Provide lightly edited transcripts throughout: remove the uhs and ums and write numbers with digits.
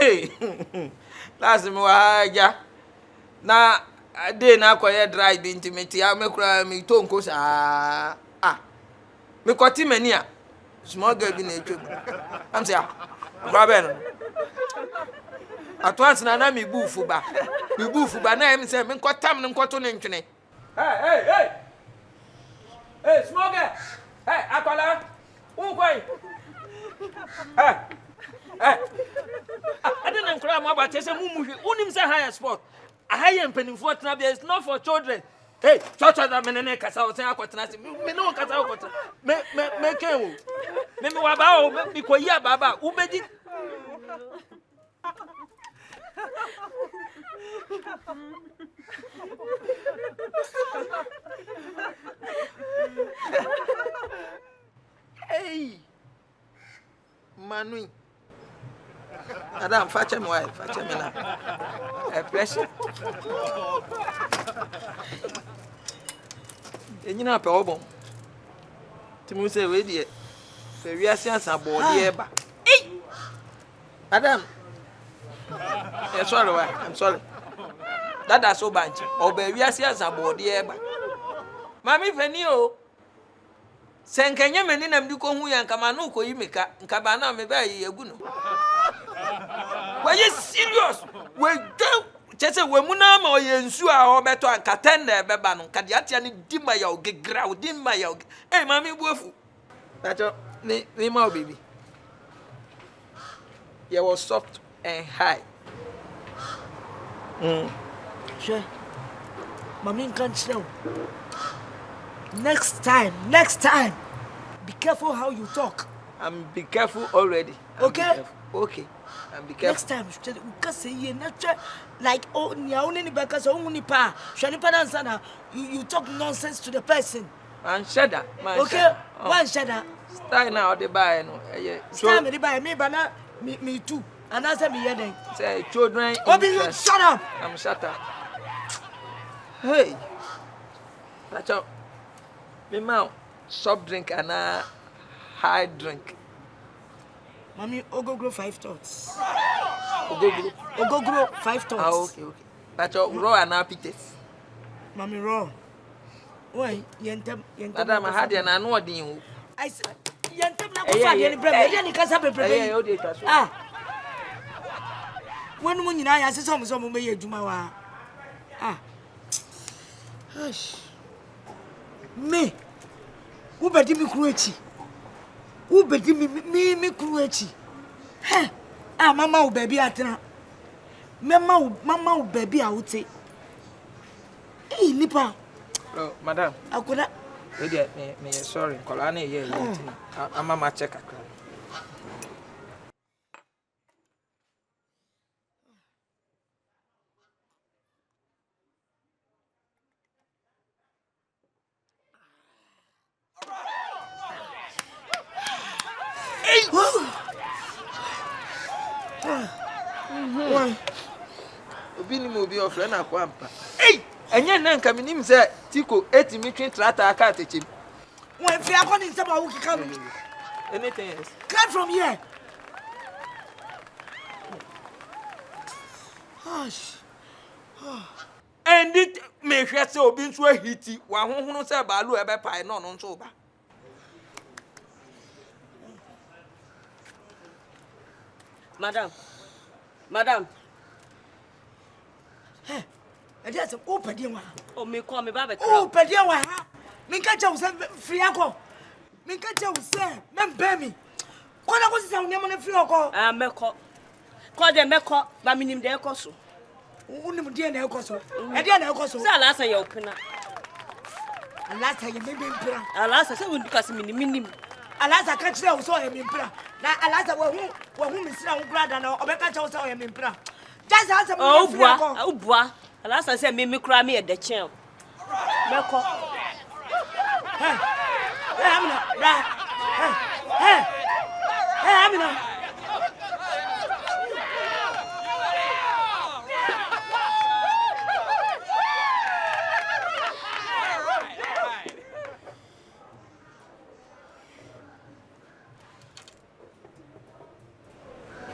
Hey, last me wa na day na akoye dry bi intimate ya me kura me to nko sa me kwati mani a small girl bi na etwem am say kura be no atwans na me bufu ba na em say me nkotam ne nkoto ne ntwene hey small girl hey akola ukwai I didn't cry about this. Unim say higher sport. A higher penny for it's not for children. Hey, church that men kasa o say akwatena. Me no kasa akwatena. Me ken o. Me waba o me ko ya baba. Ubedi. Hey. Manui. Adam, fetch me wife, fetch me now. A pressure. You know, Pebble. Timu say, wait, dear. We are seeing some body eba. Hey, Adam. I'm sorry. That's so bad. Oh, we are seeing some body eba. Mami, Penio. Senkanya menina mduko huyu ankamanu ko yimeka nkabana meba yeguno. Were you serious? We do chese we muna ma oyensu a obeto ankaten na beba no kadiatia ni dima ya ogegra odima ya. Eh mami buafu. Tacho ni ma baby. You was soft and high. Sure. Mami can't slow. Next time, be careful how you talk. I'm be careful already. Okay? Okay. I'm be careful. Next time, you can say you natural like oh nya only because only pa. Shani pa dansana. You talk nonsense to the person. And shada. Okay? One shada. Stay now the buy no. Stay me the buy me bana me too. And I say me here say children. Obi, you shut up. I'm shut up. Hey. That's all. Me mouth soft drink and a high drink. Mommy, Ogogro 5 thoughts. Ogogro 5 thoughts. Okay. That's all raw and appetite. Mommy, raw. Why? Yentem. Madam, I had an annual deal. I said, Yentem na kufa yeni brem. Yeni kasa pepe. Ah. When munina ya se so mo me adwuma wa. Ah. Hush. Me ubedi mi kuru echi ubedi mi kuru echi he mama u baby atena mama u baby awute nipa madam akoda me sorry kola na ye mama check akra Why? Obi ni mo bi ofre na kwampa. Hey! Enye na nka minim se Tiko etimi twen trata aka atechim. When fi akoni nsaba wo kika no. Anything else? Come from here. Hush. And it me hwe se obi nso ahiti wa honhunu se baalu ebe pai no no nso ba. Madam. Hey, I just open the one. Oh, me call me Baba. Oh, but you are. Minka Jones, free alcohol. Minka Jones, men bear me. What I was saying, I'm free alcohol. Meko. Call them Meko, but minim de Coso. Only dear Nelcoso. I didn't know Coso. Last year, open. Last time you made me impera. Alas, I said, because minim. Alas, I can't tell so I am impera. Now, alas, who is now glad and I'll bet I told so I am impera. Just answer me. Oh, boy. Alas, I said, me cry me at the chair. Meko. Hey, Amina.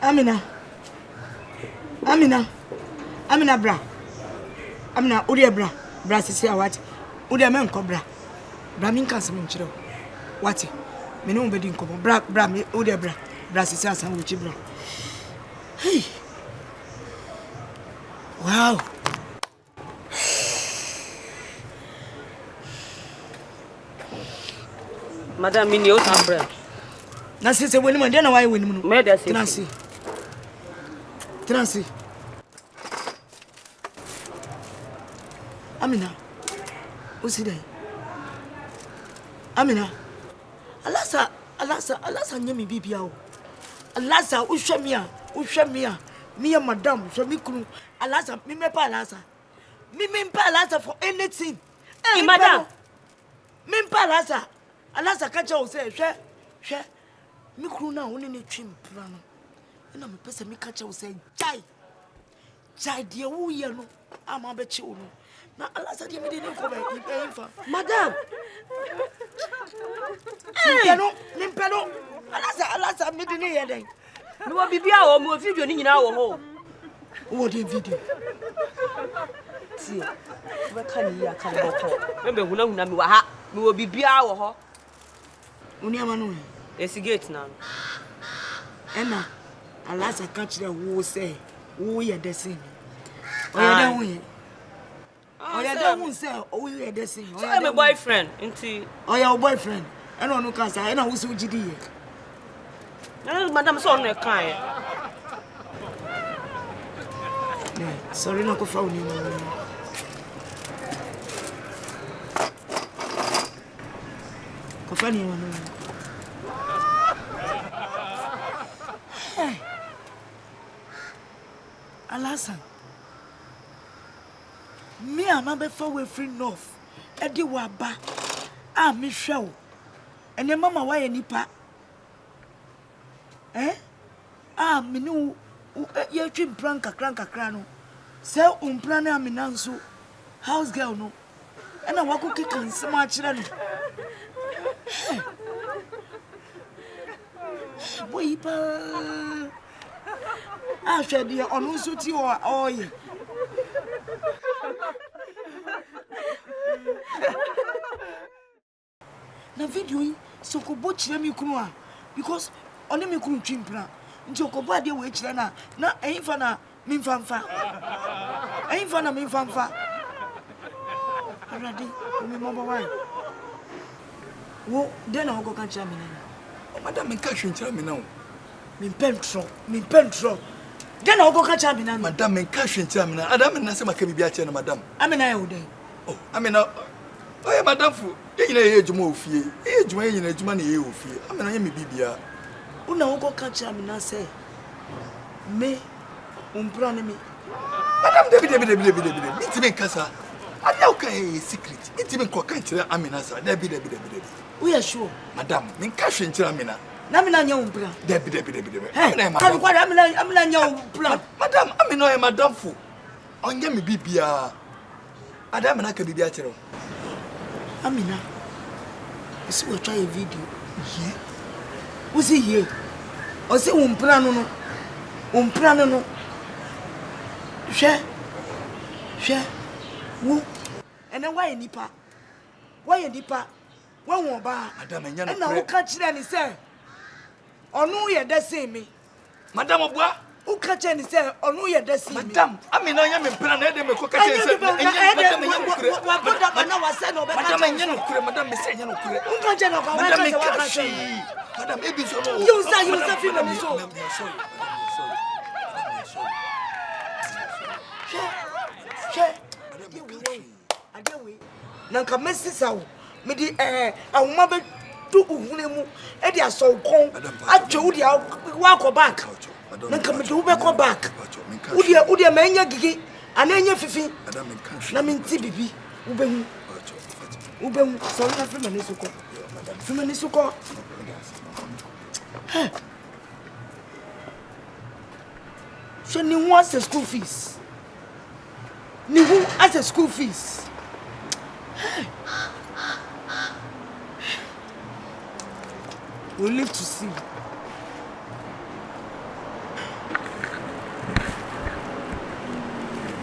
Amina. Amina bra. Amina odi bra. Bra sisi awati. Odi men ko bra. Bra min kan se min kire. Wati. Me no be di nko bra me odi bra. Bra sisi asan wuchi bra. Hey. Wow. Madam, me no bread. Na sisi woni mo de na why woni mo. Me dey say. Transi. Amina. Oside. Amina. Alasa nyemi bibia o. Alasa uhwe me a. Me madam, so me kunu. Alasa me pa alasa. Me pa alasa for anything. Hey, madam. Me pa alasa. Alasa kacha o say hwe. Me kunu na woni ne twim pra no. Na me pese me kacha o say jai de wo ye no ama be chi wo no. Na alasa de me de ko ba ifa. Madam. Nimpelo. Alasa me de ne ye den. Me wo bibia wo mo video ni nyina wo ho. Wo de video. Ti. We kan yi aka bo ko. Me be huna me wa ha. Me wo bibia wo ho. Uni ama no. Esigate na. Ena alasa ka kire wo say wo ye desin. Oya da wo ye. Oya da wo say wo ye desin. Oya my boyfriend nti. Oya your boyfriend. Ena onu kan sa ena wo se ugidi ye. Na madam so no e kan ye. Sorry na ko fa uni no. Ko fa ni no. Alasa. Me am be for we free north. E di wa ba. Ah me hwe wo. Ene mama wa ye nipa. Ah me no ye twim plan kakra no. Se umplan na me nanso house girl no. Ena wa ko kika nsema a kire no. Boy pa. Ah, shady, on also tea or oil. Na video so ko bochire mi kunu a because oni mi kunu twimpra nti ko ba de we chire na ehimfa na mi mfamfa ehimfa na mi mfamfa already mi mo ba wo de na go kan chira mi na madam me ka hwentira me na wo mi pentro de na go kan chira mi na madam me ka hwentira me na adam na se maka bibia che na madam amina ye wo de oh amina oye madam fu yina ye ejuma ofie ye ejuma yina ejuma na ye ofie amina ye me bibia una wo go kan chira mi na se me umpra ne mi madam debi mi ti me kasa ada o kan ye secret mi ti me ko kan chira amina sa debi we are sure madam me ka hwentira me na me na nya umpra debi amina kan kwa amina nya umpra madam amina ye madam fu onye me bibia adam na ka bibia chiro Amina, you see we try a video. Yeah. We see here. O see umpra no. She. Wo. And then why nipa? Why nipa? Won wo ba. Madam enya no. And na wo ka kire ni say. Onu ye da say me. Madam obua. Who catch any say onu ye da say me. Madam, Amina enya me mpra na e de me ko catch say. Madam enya no kure. Madam me say enya no kure. Who catch no ka? Madam me catch. Madam e bi so no. You say feel me so. Sorry. Nanka mesi sawo me di ahoma be du uhune mu e di aso kon atwe wo di wa ko back nanka me do be ko back wo di ma nya gigi ana nya fifi na me nti bibi wo be hu so na fi mani suko so ni who as school fees we'll live to see.